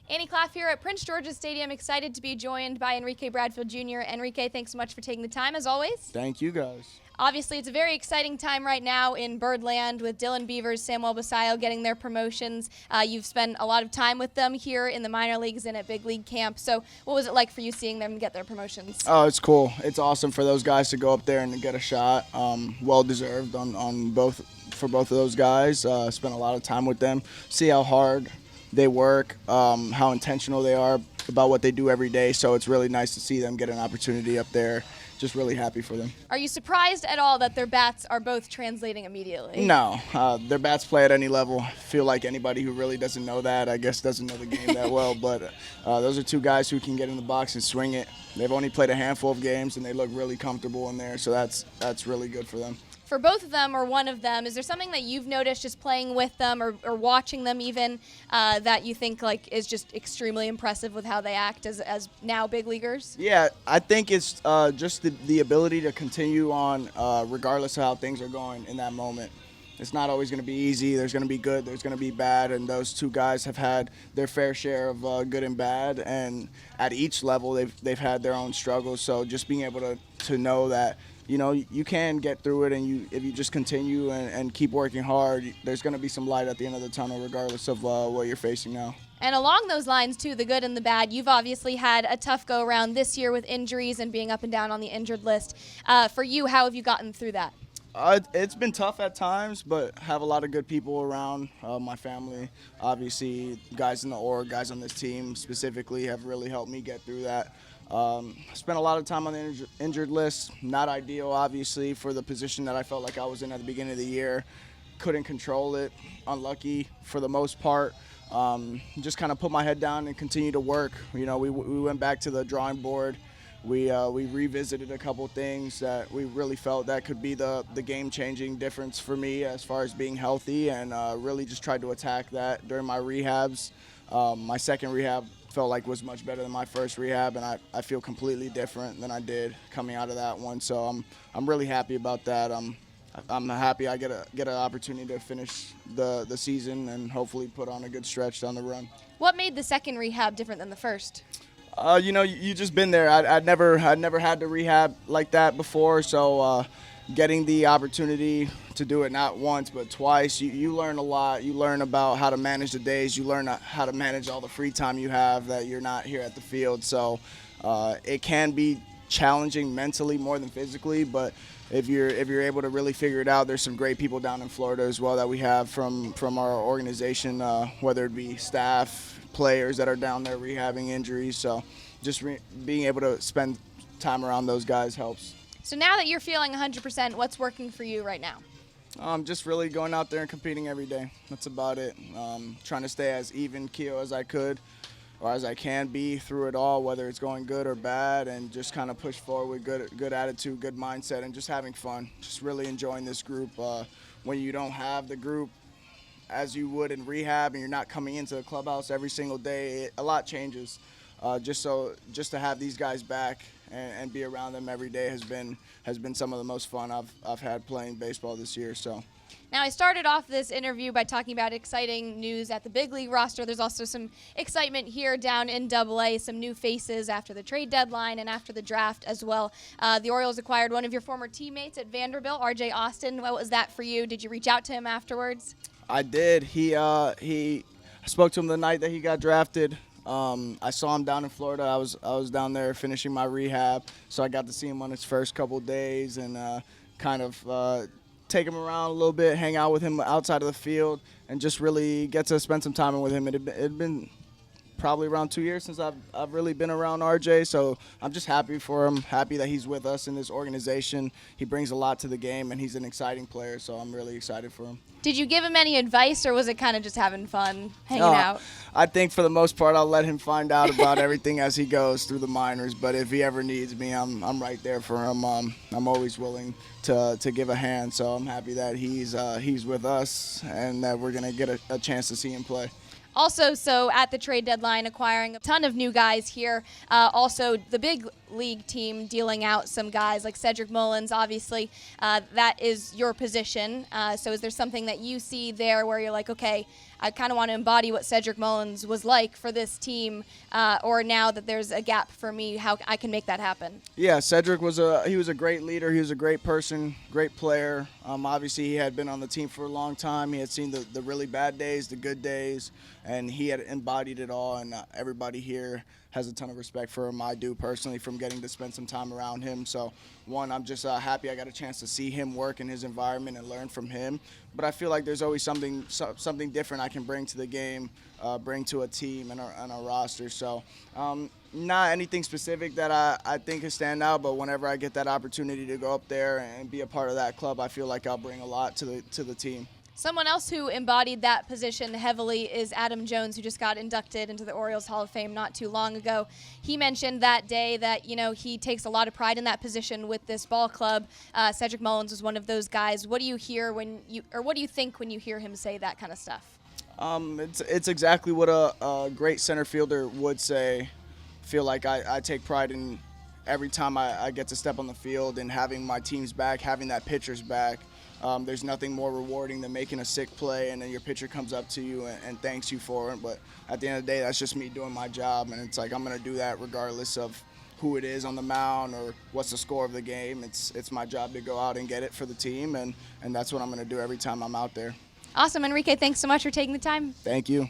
Annie Claff here at Prince George's Stadium, excited to be joined by Enrique Bradfield Jr. Enrique, thanks so much for taking the time, as always. Thank you, guys. Obviously, it's a very exciting time right now in Birdland with Dylan Beavers, Samuel Basayo getting their promotions. You've spent a lot of time with them here in the minor leagues and at big league camp. So what was it like for you seeing them get their promotions? Oh, it's cool. It's awesome for those guys to go up there and get a shot. Well-deserved on both of those guys. Spent a lot of time with them. See how hard they work, how intentional they are about what they do every day. So it's really nice to see them get an opportunity up there. Just really happy for them. Are you surprised at all that their bats are both translating immediately? No, their bats play at any level. I feel like anybody who really doesn't know that, I guess, doesn't know the game that well. But those are two guys who can get in the box and swing it. They've only played a handful of games, and they look really comfortable in there. So that's really good for them. For both of them or one of them, is there something that you've noticed just playing with them or watching them even that you think like is just extremely impressive with how they act as now big leaguers? Yeah, I think it's just the ability to continue on regardless of how things are going in that moment. It's not always going to be easy. There's going to be good, there's going to be bad, and those two guys have had their fair share of good and bad, and at each level they've had their own struggles. So just being able to know that, you know, you can get through it, and if you just continue and keep working hard, there's going to be some light at the end of the tunnel regardless of what you're facing now. And along those lines, too, the good and the bad, you've obviously had a tough go-around this year with injuries and being up and down on the injured list. For you, how have you gotten through that? It's been tough at times, but have a lot of good people around. My family, obviously, guys in the org, guys on this team specifically have really helped me get through that. Spent a lot of time on the injured list. Not ideal, obviously, for the position that I felt like I was in at the beginning of the year. Couldn't control it. Unlucky for the most part. Just kind of put my head down and continue to work. You know, we went back to the drawing board. We revisited a couple things that we really felt that could be the game-changing difference for me as far as being healthy, and really just tried to attack that during my rehabs. My second rehab felt like was much better than my first rehab, and I feel completely different than I did coming out of that one. So I'm really happy about that. I'm happy I get an opportunity to finish the season and hopefully put on a good stretch down the run. What made the second rehab different than the first? You know, you just been there. I'd never had to rehab like that before, so getting the opportunity to do it not once but twice, you learn a lot. You learn about how to manage the days. You learn how to manage all the free time you have that you're not here at the field. So it can be challenging mentally more than physically, but if you're able to really figure it out, there's some great people down in Florida as well that we have from our organization, whether it be staff, players that are down there rehabbing injuries. So just being able to spend time around those guys helps. So now that you're feeling 100%, what's working for you right now? Just really going out there and competing every day. That's about it. Trying to stay as even keel as I could or as I can be through it all, whether it's going good or bad, and just kind of push forward with good attitude, good mindset, and just having fun. Just really enjoying this group. When you don't have the group as you would in rehab and you're not coming into the clubhouse every single day, a lot changes. Just to have these guys back and be around them every day has been some of the most fun I've had playing baseball this year. So. Now, I started off this interview by talking about exciting news at the big league roster. There's also some excitement here down in AA, some new faces after the trade deadline and after the draft as well. The Orioles acquired one of your former teammates at Vanderbilt, R.J. Austin. What was that for you? Did you reach out to him afterwards? I did. I spoke to him the night that he got drafted. I saw him down in Florida. I was down there finishing my rehab, so I got to see him on his first couple days and kind of take him around a little bit, hang out with him outside of the field, and just really get to spend some time with him. It had been probably around 2 years since I've really been around RJ, so I'm just happy for him, happy that he's with us in this organization. He brings a lot to the game, and he's an exciting player, so I'm really excited for him. Did you give him any advice, or was it kind of just having fun, hanging out? I think for the most part I'll let him find out about everything as he goes through the minors, but if he ever needs me, I'm right there for him. I'm always willing to give a hand, so I'm happy that he's with us and that we're going to get a chance to see him play. Also, so at the trade deadline, acquiring a ton of new guys here. Also, the big league team dealing out some guys like Cedric Mullins, obviously. That is your position. So is there something that you see there where you're like, okay, I kind of want to embody what Cedric Mullins was like for this team, or now that there's a gap for me, how I can make that happen. Yeah, Cedric was a great leader. He was a great person, great player. Obviously, he had been on the team for a long time. He had seen the really bad days, the good days, and he had embodied it all. And everybody here has a ton of respect for him. I do personally, from getting to spend some time around him. So, one, I'm just happy I got a chance to see him work in his environment and learn from him. But I feel like there's always something different I can bring to the game, bring to a team and a roster. So, not anything specific that I think can stand out, but whenever I get that opportunity to go up there and be a part of that club, I feel like I'll bring a lot to the team. Someone else who embodied that position heavily is Adam Jones, who just got inducted into the Orioles Hall of Fame not too long ago. He mentioned that day that, he takes a lot of pride in that position with this ball club. Cedric Mullins was one of those guys. What do you hear what do you think when you hear him say that kind of stuff? It's exactly what a great center fielder would say. Feel like I take pride in every time I get to step on the field and having my team's back, having that pitcher's back. There's nothing more rewarding than making a sick play and then your pitcher comes up to you and thanks you for it. But at the end of the day, that's just me doing my job, and it's like I'm going to do that regardless of who it is on the mound or what's the score of the game. It's my job to go out and get it for the team, and that's what I'm going to do every time I'm out there. Awesome, Enrique. Thanks so much for taking the time. Thank you.